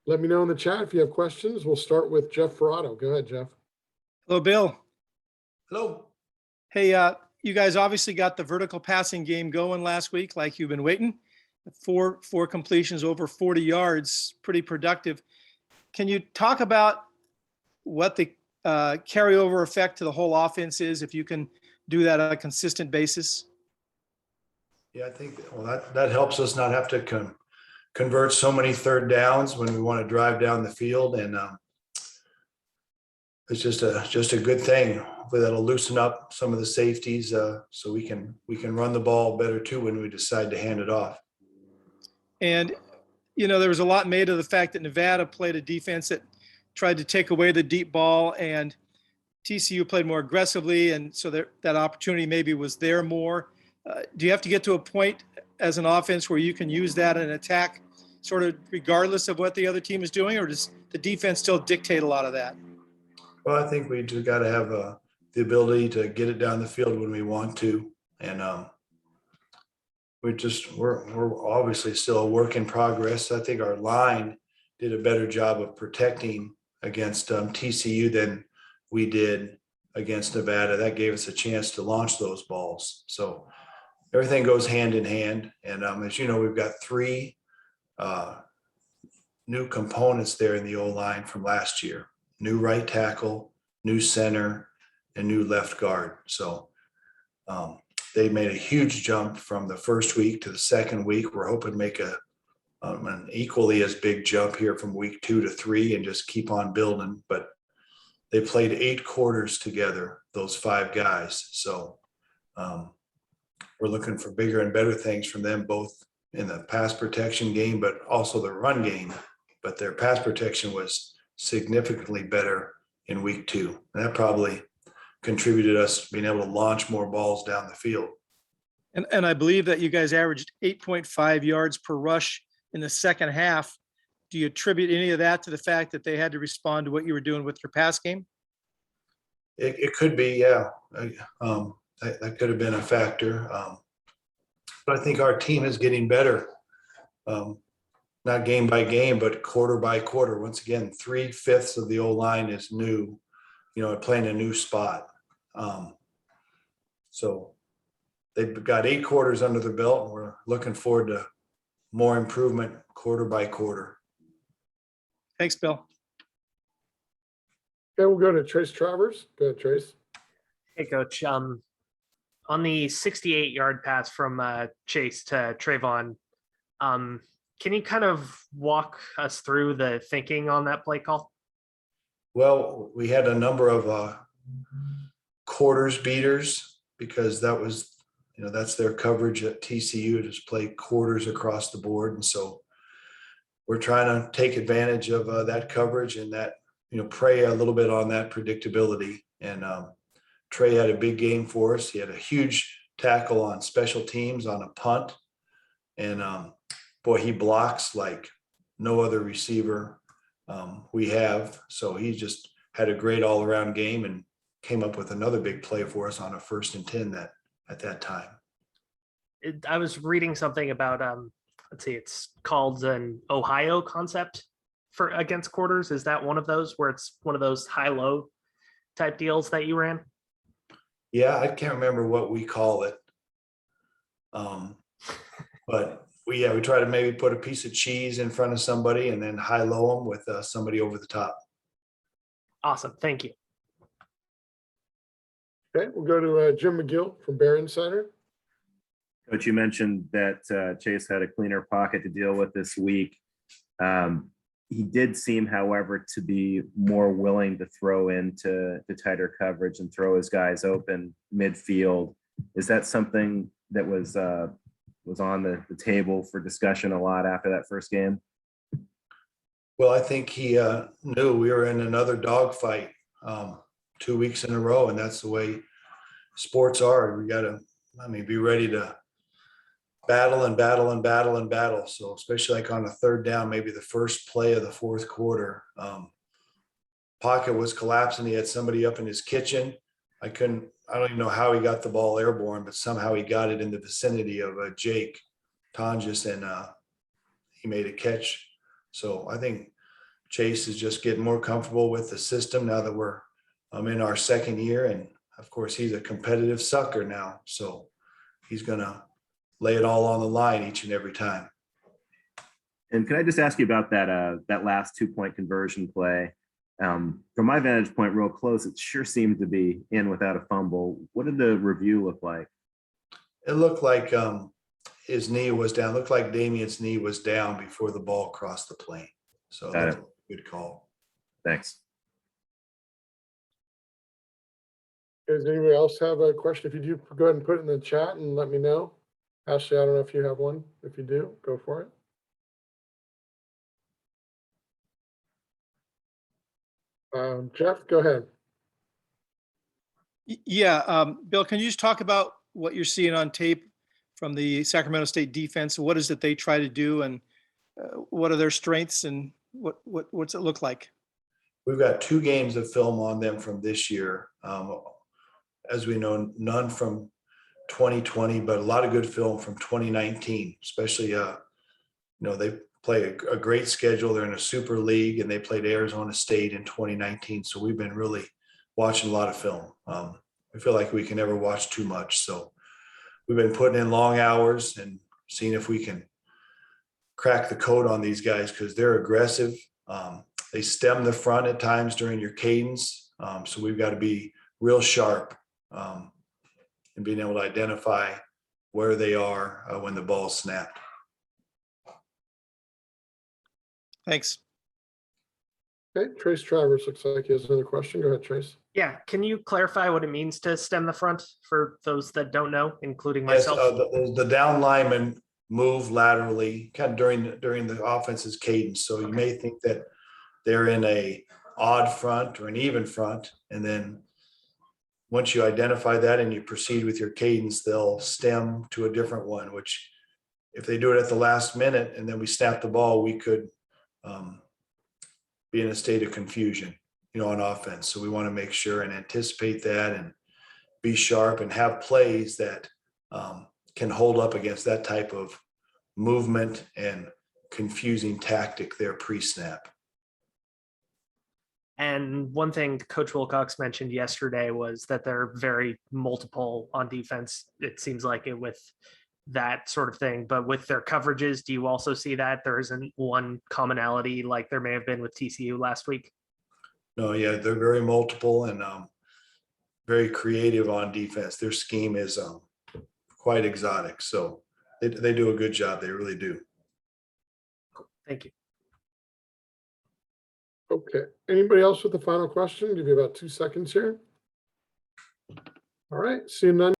Let me know in the chat if you have questions. We'll start with Jeff Ferrato. Go ahead, Jeff. Hello, Bill. Hello. Hey, you guys obviously got the vertical passing game going last week, like you've been waiting. Four completions over 40 yards, pretty productive. Can you talk about what the carryover effect to the whole offense is if you can do that on a consistent basis? Yeah, I think that helps us not have to convert so many third downs when we want to drive down the field, and it's just a good thing. Hopefully that'll loosen up some of the safeties, so we can run the ball better too when we decide to hand it off. And there was a lot made of the fact that Nevada played a defense that tried to take away the deep ball, and TCU played more aggressively, and so that opportunity maybe was there more. Do you have to get to a point as an offense where you can use that in attack sort of regardless of what the other team is doing, or does the defense still dictate a lot of that? Well, I think we just got to have the ability to get it down the field when we want to, and we're obviously still a work in progress. I think our line did a better job of protecting against TCU than we did against Nevada. That gave us a chance to launch those balls. So everything goes hand in hand. And as you know, we've got three new components there in the O-line from last year: new right tackle, new center, and new left guard. So they made a huge jump from the first week to the second week. We're hoping to make an equally as big jump here from week 2 to 3 and just keep on building. But they played 8 quarters together, those 5 guys. So we're looking for bigger and better things from them, both in the pass protection game, but also the run game. But their pass protection was significantly better in week 2. And that probably contributed us being able to launch more balls down the field. And I believe that you guys averaged 8.5 yards per rush in the second half. Do you attribute any of that to the fact that they had to respond to what you were doing with your pass game? It could be, yeah. That could have been a factor. But I think our team is getting better, not game by game, but quarter by quarter. Once again, 3/5 of the O-line is new, playing a new spot. So they've got 8 quarters under their belt, and we're looking forward to more improvement quarter by quarter. Thanks, Bill. Okay, we'll go to Trace Travers. Go ahead, Trace. Hey, Coach. On the 68-yard pass from Chase to Trayveon, can you kind of walk us through the thinking on that play call? Well, we had a number of quarters beaters because that was, that's their coverage at TCU, to just play quarters across the board. And so we're trying to take advantage of that coverage and that, prey a little bit on that predictability. And Trey had a big game for us. He had a huge tackle on special teams on a punt. And boy, he blocks like no other receiver we have. So he just had a great all-around game and came up with another big play for us on a 1st and 10 at that time. I was reading something about, let's see, it's called an Ohio concept for against quarters. Is that one of those where it's one of those high-low type deals that you ran? Yeah, I can't remember what we call it. But we try to maybe put a piece of cheese in front of somebody and then high-low them with somebody over the top. Awesome. Thank you. Okay, we'll go to Jim McGill from Bear Insider. Coach, you mentioned that Chase had a cleaner pocket to deal with this week. He did seem, however, to be more willing to throw into the tighter coverage and throw his guys open midfield. Is that something that was on the table for discussion a lot after that first game? Well, I think he knew we were in another dogfight 2 weeks in a row, and that's the way sports are. We got to, be ready to battle and battle and battle and battle. So especially like on a 3rd down, maybe the first play of the 4th quarter, pocket was collapsing. He had somebody up in his kitchen. I don't even know how he got the ball airborne, but somehow he got it in the vicinity of Jake Tonjes, and he made a catch. So I think Chase is just getting more comfortable with the system now that we're in our second year. And of course, he's a competitive sucker now. So he's going to lay it all on the line each and every time. And can I just ask you about that last 2-point conversion play? From my vantage point, real close, it sure seemed to be in without a fumble. What did the review look like? It looked like his knee was down. It looked like Damien's knee was down before the ball crossed the plane. So Got that's it. a good call. Thanks. Does anybody else have a question? If you do, go ahead and put it in the chat and let me know. Ashley, I don't know if you have one. If you do, go for it. Jeff, go ahead. Yeah, Bill, can you just talk about what you're seeing on tape from the Sacramento State defense? What is it they try to do, and what are their strengths, and what's it look like? We've got 2 games of film on them from this year. As we know, none from 2020, but a lot of good film from 2019, especially, they play a great schedule. They're in a super league, and they played Arizona State in 2019. So we've been really watching a lot of film. We feel like we can never watch too much. So we've been putting in long hours and seeing if we can crack the code on these guys, because they're aggressive. They stem the front at times during your cadence. So we've got to be real sharp and being able to identify where they are when the ball's snapped. Thanks. Okay, Trace Travers looks like he has another question. Go ahead, Trace. Yeah, can you clarify what it means to stem the front for those that don't know, including Yes, myself? the down linemen move laterally kind of during the offense's cadence. So you may think that they're in a odd front or an even front, and then once you identify that and you proceed with your cadence, they'll stem to a different one, which if they do it at the last minute and then we snap the ball, we could be in a state of confusion, on offense. So we want to make sure and anticipate that and be sharp and have plays that can hold up against that type of movement and confusing tactic there pre-snap. And one thing Coach Wilcox mentioned yesterday was that they're very multiple on defense. It seems like it with that sort of thing, but with their coverages, do you also see that there isn't one commonality like there may have been with TCU last week? No, yeah, they're very multiple and very creative on defense. Their scheme is quite exotic. So they do a good job. They really do. Thank you. Okay, anybody else with the final question? Give you about 2 seconds here. All right, seeing none.